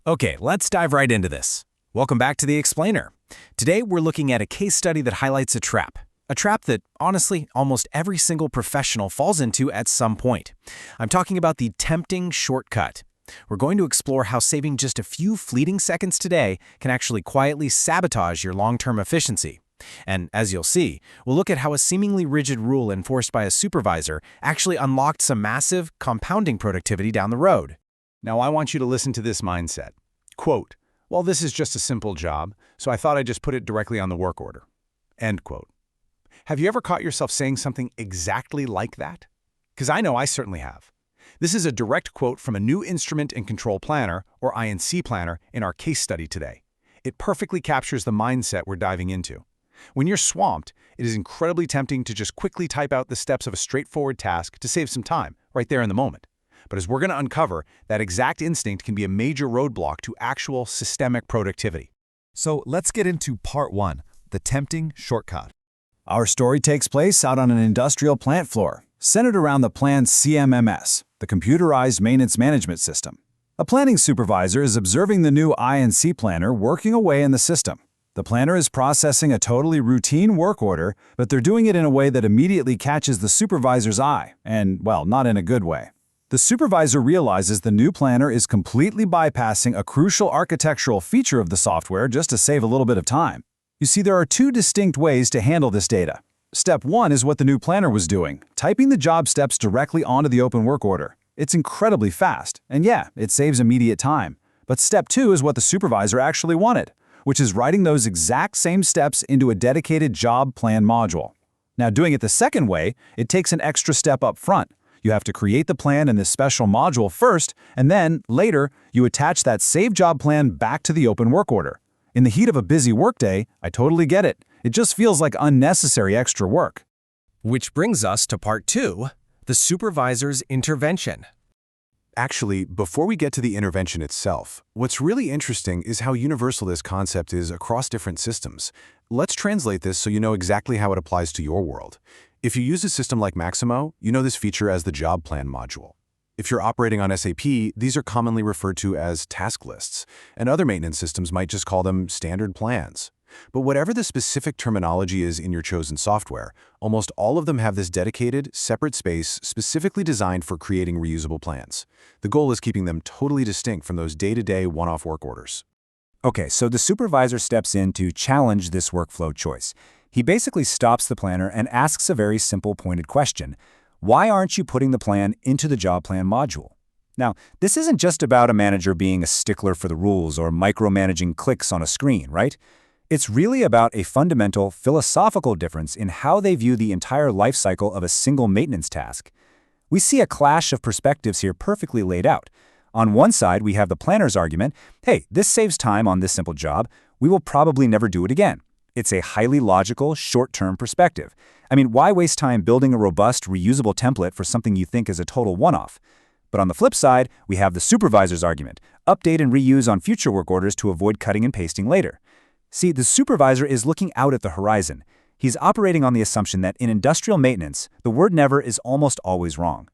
Okay, let's dive right into this. Welcome back to The Explainer. Today, we're looking at a case study that highlights a trap. A trap that, honestly, almost every single professional falls into at some point. I'm talking about the tempting shortcut. We're going to explore how saving just a few fleeting seconds today can actually quietly sabotage your long-term efficiency. And as you'll see, we'll look at how a seemingly rigid rule enforced by a supervisor actually unlocked some massive, compounding productivity down the road. Now, I want you to listen to this mindset. Quote, "Well, this is just a simple job, so I thought I'd just put it directly on the work order." End quote. Have you ever caught yourself saying something exactly like that? Because I know I certainly have. This is a direct quote from a new instrument and control planner, or INC planner, in our case study today. It perfectly captures the mindset we're diving into. When you're swamped, it is incredibly tempting to just quickly type out the steps of a straightforward task to save some time, right there in the moment. But as we're going to uncover, that exact instinct can be a major roadblock to actual systemic productivity. So let's get into part one, the tempting shortcut. Our story takes place out on an industrial plant floor, centered around the plant's CMMS, the Computerized Maintenance Management System. A planning supervisor is observing the new INC planner working away in the system. The planner is processing a totally routine work order, but they're doing it in a way that immediately catches the supervisor's eye, and, well, not in a good way. The supervisor realizes the new planner is completely bypassing a crucial architectural feature of the software just to save a little bit of time. You see, there are two distinct ways to handle this data. Step one is what the new planner was doing, typing the job steps directly onto the open work order. It's incredibly fast, and yeah, it saves immediate time. But step two is what the supervisor actually wanted, which is writing those exact same steps into a dedicated job plan module. Now, doing it the second way, it takes an extra step up front. You have to create the plan in this special module first, and then, later, you attach that saved job plan back to the open work order. In the heat of a busy workday, I totally get it. It just feels like unnecessary extra work. Which brings us to part two, the supervisor's intervention. Actually, before we get to the intervention itself, what's really interesting is how universal this concept is across different systems. Let's translate this so you know exactly how it applies to your world. If you use a system like Maximo, you know this feature as the job plan module. If you're operating on SAP, these are commonly referred to as task lists, and other maintenance systems might just call them standard plans. But whatever the specific terminology is in your chosen software, almost all of them have this dedicated, separate space specifically designed for creating reusable plans. The goal is keeping them totally distinct from those day-to-day one-off work orders. Okay, so the supervisor steps in to challenge this workflow choice. He basically stops the planner and asks a very simple pointed question. Why aren't you putting the plan into the job plan module? Now, this isn't just about a manager being a stickler for the rules or micromanaging clicks on a screen, right? It's really about a fundamental philosophical difference in how they view the entire life cycle of a single maintenance task. We see a clash of perspectives here perfectly laid out. On one side, we have the planner's argument, hey, this saves time on this simple job, we will probably never do it again. It's a highly logical, short-term perspective. I mean, why waste time building a robust, reusable template for something you think is a total one-off? But on the flip side, we have the supervisor's argument, update and reuse on future work orders to avoid cutting and pasting later. See, the supervisor is looking out at the horizon. He's operating on the assumption that in industrial maintenance, the word never is almost always wrong.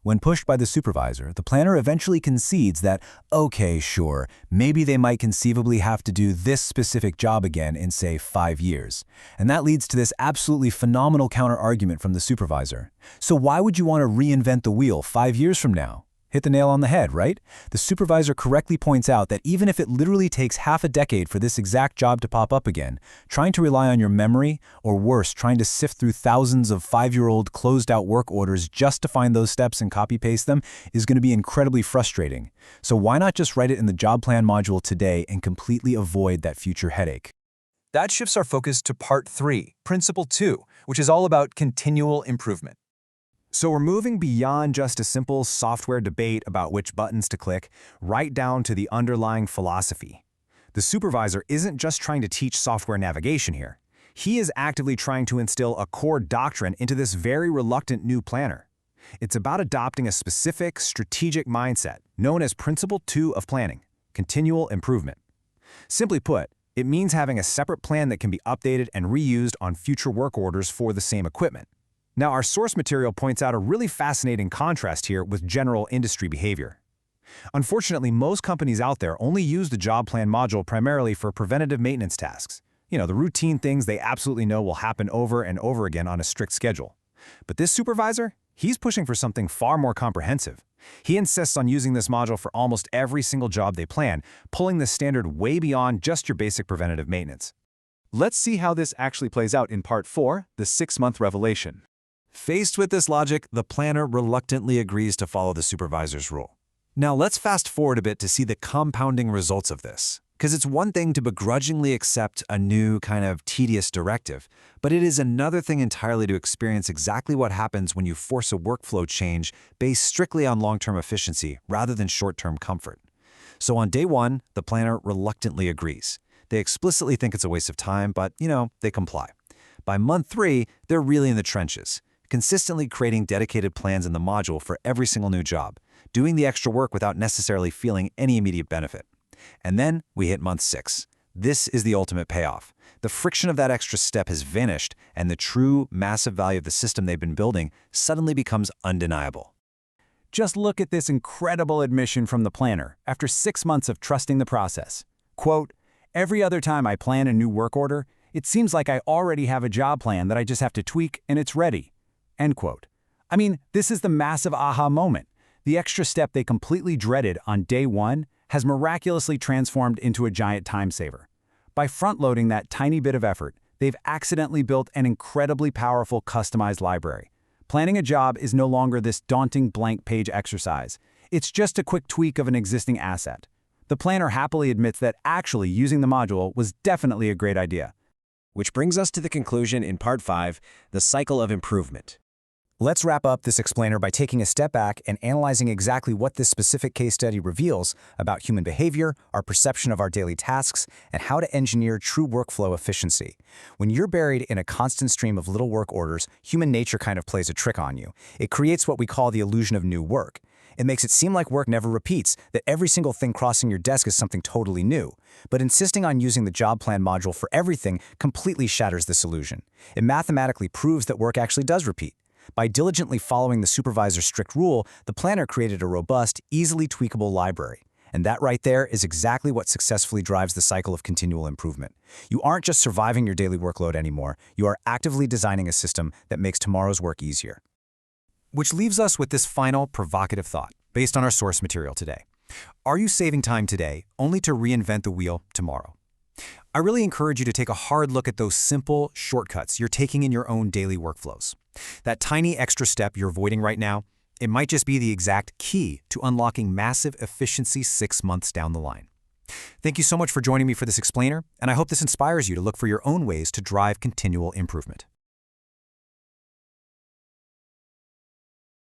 When pushed by the supervisor, the planner eventually concedes that, okay, sure, maybe they might conceivably have to do this specific job again in, say, 5 years. And that leads to this absolutely phenomenal counter-argument from the supervisor. So why would you want to reinvent the wheel 5 years from now? Hit the nail on the head, right? The supervisor correctly points out that even if it literally takes half a decade for this exact job to pop up again, trying to rely on your memory, or worse, trying to sift through thousands of 5-year-old closed-out work orders just to find those steps and copy-paste them is going to be incredibly frustrating. So why not just write it in the job plan module today and completely avoid that future headache? That shifts our focus to part three, principle two, which is all about continual improvement. So we're moving beyond just a simple software debate about which buttons to click, right down to the underlying philosophy. The supervisor isn't just trying to teach software navigation here. He is actively trying to instill a core doctrine into this very reluctant new planner. It's about adopting a specific, strategic mindset known as Principle 2 of planning, continual improvement. Simply put, it means having a separate plan that can be updated and reused on future work orders for the same equipment. Now, our source material points out a really fascinating contrast here with general industry behavior. Unfortunately, most companies out there only use the job plan module primarily for preventative maintenance tasks. The routine things they absolutely know will happen over and over again on a strict schedule. But this supervisor, he's pushing for something far more comprehensive. He insists on using this module for almost every single job they plan, pulling the standard way beyond just your basic preventative maintenance. Let's see how this actually plays out in Part 4, the 6-month revelation. Faced with this logic, the planner reluctantly agrees to follow the supervisor's rule. Now let's fast forward a bit to see the compounding results of this. Because it's one thing to begrudgingly accept a new kind of tedious directive, but it is another thing entirely to experience exactly what happens when you force a workflow change based strictly on long-term efficiency rather than short-term comfort. So on day 1, the planner reluctantly agrees. They explicitly think it's a waste of time, but, they comply. By month 3, they're really in the trenches, consistently creating dedicated plans in the module for every single new job, doing the extra work without necessarily feeling any immediate benefit. And then we hit month 6. This is the ultimate payoff. The friction of that extra step has vanished, and the true, massive value of the system they've been building suddenly becomes undeniable. Just look at this incredible admission from the planner after 6 months of trusting the process. Quote, "Every other time I plan a new work order, it seems like I already have a job plan that I just have to tweak and it's ready." End quote. I mean, this is the massive aha moment. The extra step they completely dreaded on day 1 has miraculously transformed into a giant time saver. By front-loading that tiny bit of effort, they've accidentally built an incredibly powerful customized library. Planning a job is no longer this daunting blank page exercise. It's just a quick tweak of an existing asset. The planner happily admits that actually using the module was definitely a great idea. Which brings us to the conclusion in Part 5, the cycle of improvement. Let's wrap up this explainer by taking a step back and analyzing exactly what this specific case study reveals about human behavior, our perception of our daily tasks, and how to engineer true workflow efficiency. When you're buried in a constant stream of little work orders, human nature kind of plays a trick on you. It creates what we call the illusion of new work. It makes it seem like work never repeats, that every single thing crossing your desk is something totally new. But insisting on using the job plan module for everything completely shatters this illusion. It mathematically proves that work actually does repeat. By diligently following the supervisor's strict rule, the planner created a robust, easily tweakable library. And that right there is exactly what successfully drives the cycle of continual improvement. You aren't just surviving your daily workload anymore, you are actively designing a system that makes tomorrow's work easier. Which leaves us with this final provocative thought, based on our source material today. Are you saving time today only to reinvent the wheel tomorrow? I really encourage you to take a hard look at those simple shortcuts you're taking in your own daily workflows. That tiny extra step you're avoiding right now, it might just be the exact key to unlocking massive efficiency 6 months down the line. Thank you so much for joining me for this explainer, and I hope this inspires you to look for your own ways to drive continual improvement.